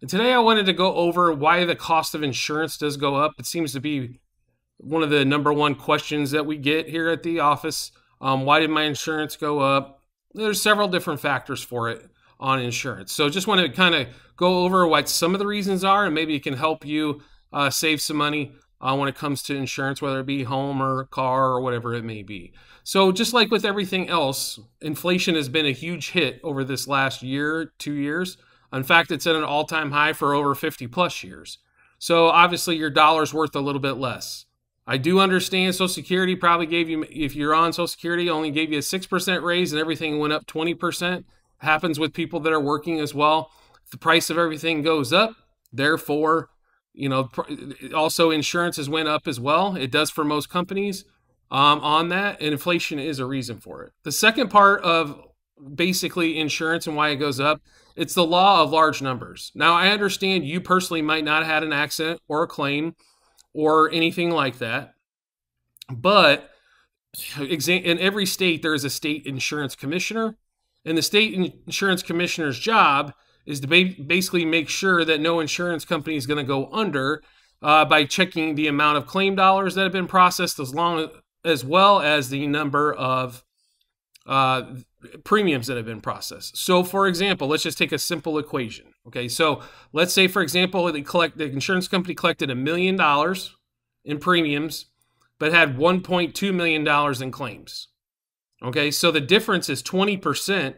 And today I wanted to go over why the cost of insurance does go up. It seems to be one of the number one questions that we get here at the office. Why did my insurance go up? There's several different factors for it on insurance. So just want to kind of go over what some of the reasons are, and maybe it can help you save some money when it comes to insurance, whether it be home or car or whatever it may be. So just like with everything else, inflation has been a huge hit over this last year, 2 years. In fact, it's at an all-time high for over 50 plus years. So obviously your dollar's worth a little bit less. I do understand Social Security probably gave you, if you're on Social Security, only gave you a 6% raise and everything went up 20%. Happens with people that are working as well. If the price of everything goes up, therefore, also insurances went up as well. It does for most companies on that, and inflation is a reason for it. The second part of basically insurance and why it goes up, it's the law of large numbers. Now, I understand you personally might not have had an accident or a claim or anything like that, but in every state, there is a state insurance commissioner, and the state insurance commissioner's job is to basically make sure that no insurance company is going to go under by checking the amount of claim dollars that have been processed, as well as the number of premiums that have been processed. So, for example, let's just take a simple equation. Okay, so let's say, for example, the insurance company collected $1 million in premiums, but had $1.2 million in claims. Okay, so the difference is 20%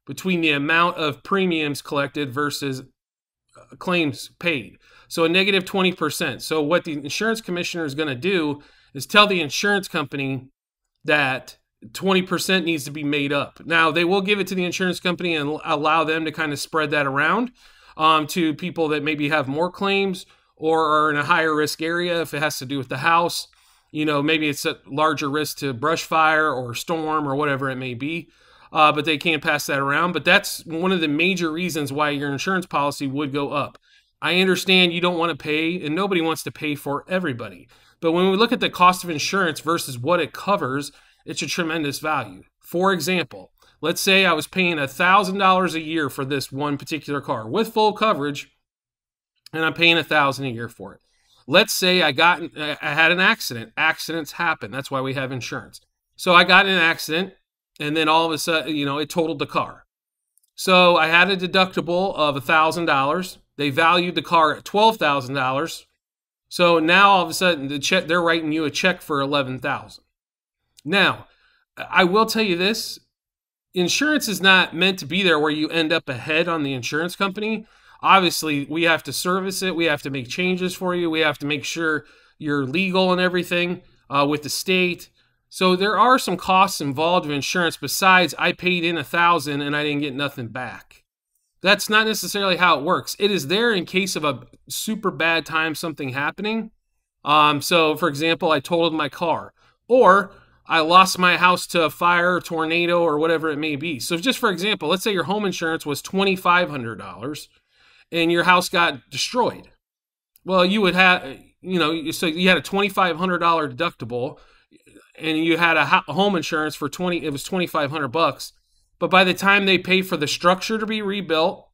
between the amount of premiums collected versus claims paid. So a negative 20%. So what the insurance commissioner is going to do is tell the insurance company that 20% needs to be made up. Now, they will give it to the insurance company and allow them to kind of spread that around to people that maybe have more claims or are in a higher risk area if it has to do with the house. Maybe it's a larger risk to brush fire or storm or whatever it may be, but they can't pass that around. But that's one of the major reasons why your insurance policy would go up. I understand you don't want to pay, and nobody wants to pay for everybody. But when we look at the cost of insurance versus what it covers, it's a tremendous value. For example, let's say I was paying $1,000 a year for this one particular car with full coverage, and I'm paying $1,000 a year for it. Let's say I had an accident. Accidents happen. That's why we have insurance. So I got in an accident, and then all of a sudden, it totaled the car. So I had a deductible of $1,000. They valued the car at $12,000. So now all of a sudden, they're writing you a check for $11,000. Now, I will tell you this. Insurance is not meant to be there where you end up ahead on the insurance company. Obviously, we have to service it. We have to make changes for you. We have to make sure you're legal and everything with the state. So there are some costs involved with insurance besides I paid in $1,000 and I didn't get nothing back. That's not necessarily how it works. It is there in case of a super bad time, something happening. So, for example, I totaled my car, or I lost my house to a fire, tornado, or whatever it may be. So just for example, let's say your home insurance was $2,500 and your house got destroyed. Well, you would have, so you had a $2,500 deductible and you had a home insurance for it was $2,500. But by the time they pay for the structure to be rebuilt,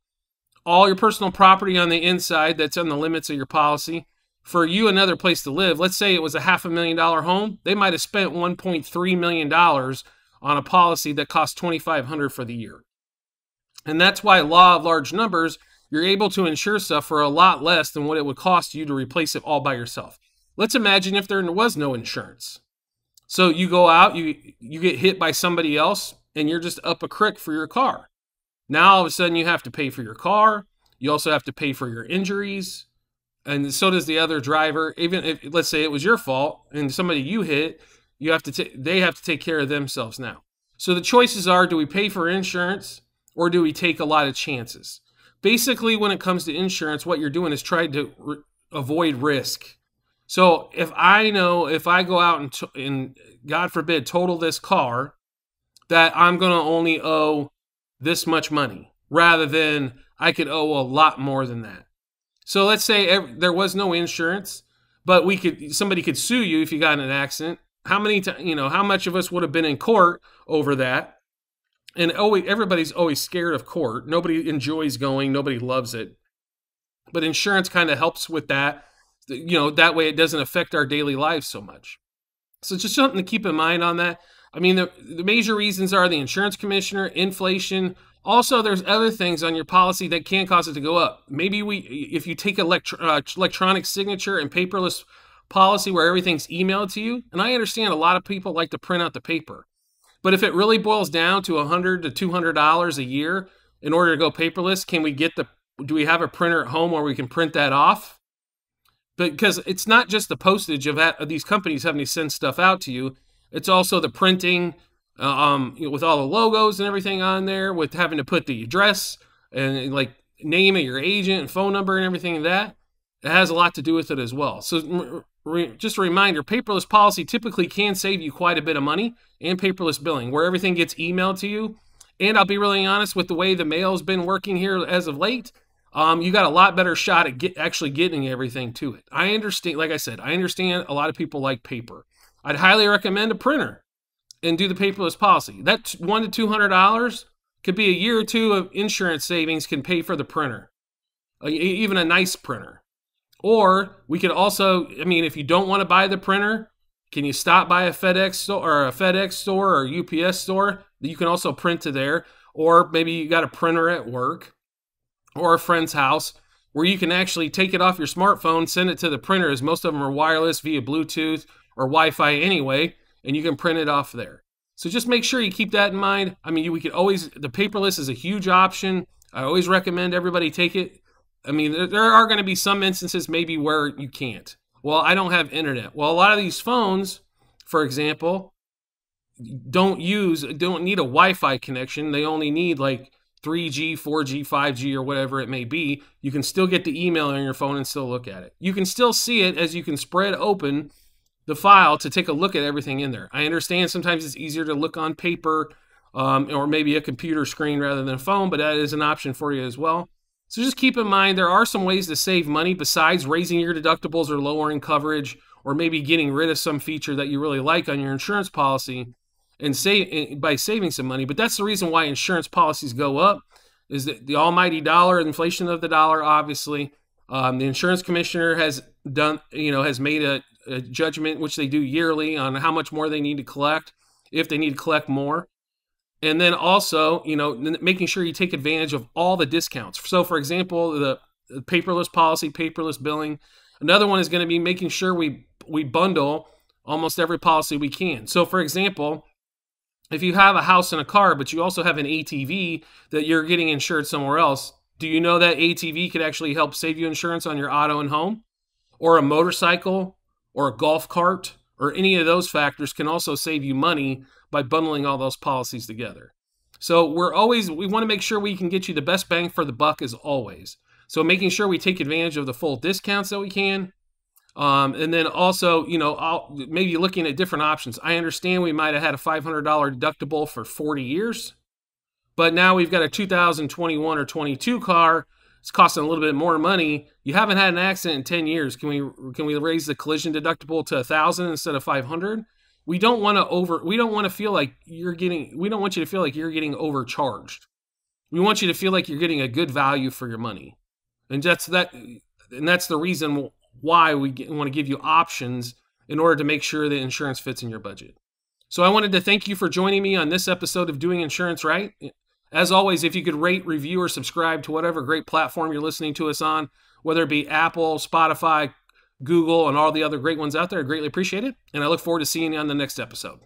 all your personal property on the inside that's on the limits of your policy, for you another place to live, let's say it was a $500,000 home, they might have spent $1.3 million on a policy that cost $2,500 for the year. And that's why law of large numbers, you're able to insure stuff for a lot less than what it would cost you to replace it all by yourself. Let's imagine if there was no insurance. So you go out, you get hit by somebody else, and you're just up a creek for your car. Now all of a sudden you have to pay for your car. You also have to pay for your injuries. And so does the other driver. Even if, let's say it was your fault and somebody you hit, they have to take care of themselves now. So the choices are, do we pay for insurance or do we take a lot of chances? Basically, when it comes to insurance, what you're doing is trying to avoid risk. So if I go out and God forbid, total this car, that I'm going to only owe this much money rather than I could owe a lot more than that. So let's say there was no insurance, but somebody could sue you if you got in an accident. How much of us would have been in court over that? And everybody's always scared of court. Nobody enjoys going. Nobody loves it. But insurance kind of helps with that. That way it doesn't affect our daily lives so much. So just something to keep in mind on that. I mean, the major reasons are the insurance commissioner, inflation. Also, there's other things on your policy that can cause it to go up. Maybe if you take electronic signature and paperless policy where everything's emailed to you, and I understand a lot of people like to print out the paper, but if it really boils down to $100 to $200 a year in order to go paperless, do we have a printer at home where we can print that off? Because it's not just the postage of these companies having to send stuff out to you. It's also the printing with all the logos and everything on there, with having to put the address and like name of your agent and phone number and everything like that. It has a lot to do with it as well. So just a reminder, paperless policy typically can save you quite a bit of money, and paperless billing where everything gets emailed to you. And I'll be really honest, with the way the mail's been working here as of late, you got a lot better shot at actually getting everything to it. I understand, like I said, I understand a lot of people like paper. I'd highly recommend a printer and do the paperless policy. That $100 to $200 could be a year or two of insurance savings can pay for the printer, even a nice printer. Or we could also, I mean, if you don't want to buy the printer, can you stop by a FedEx store or UPS store? You can also print to there. Or maybe you got a printer at work or a friend's house where you can actually take it off your smartphone, send it to the printer, as most of them are wireless via Bluetooth or Wi-Fi anyway, and you can print it off there. So just make sure you keep that in mind. I mean, the paperless is a huge option. I always recommend everybody take it. I mean, there are going to be some instances maybe where you can't. Well, I don't have internet. Well, a lot of these phones, for example, don't need a Wi-Fi connection. They only need like 3G, 4G, 5G, or whatever it may be. You can still get the email on your phone and still look at it. You can still see it as you can spread open the file to take a look at everything in there. I understand sometimes it's easier to look on paper or maybe a computer screen rather than a phone, but that is an option for you as well. So just keep in mind there are some ways to save money besides raising your deductibles or lowering coverage, or maybe getting rid of some feature that you really like on your insurance policy and by saving some money. But that's the reason why insurance policies go up, is that the almighty dollar, inflation of the dollar, obviously. The insurance commissioner has made a judgment, which they do yearly, on how much more they need to collect, if they need to collect more. And then also, making sure you take advantage of all the discounts. So, for example, the paperless policy, paperless billing. Another one is going to be making sure we bundle almost every policy we can. So, for example, if you have a house and a car, but you also have an ATV that you're getting insured somewhere else, do you know that ATV could actually help save you insurance on your auto and home? Or a motorcycle or a golf cart or any of those factors can also save you money by bundling all those policies together. So we want to make sure we can get you the best bang for the buck as always. So making sure we take advantage of the full discounts that we can. And then also, maybe looking at different options. I understand we might have had a $500 deductible for 40 years, but now we've got a 2021 or 22 car. It's costing a little bit more money. You haven't had an accident in 10 years. Can we raise the collision deductible to $1,000 instead of $500? We don't want to feel like we don't want you to feel like you're getting overcharged. We want you to feel like you're getting a good value for your money. And that's the reason why we want to give you options in order to make sure that insurance fits in your budget. So I wanted to thank you for joining me on this episode of Doing Insurance Right. As always, if you could rate, review, or subscribe to whatever great platform you're listening to us on, whether it be Apple, Spotify, Google, and all the other great ones out there, I greatly appreciate it. And I look forward to seeing you on the next episode.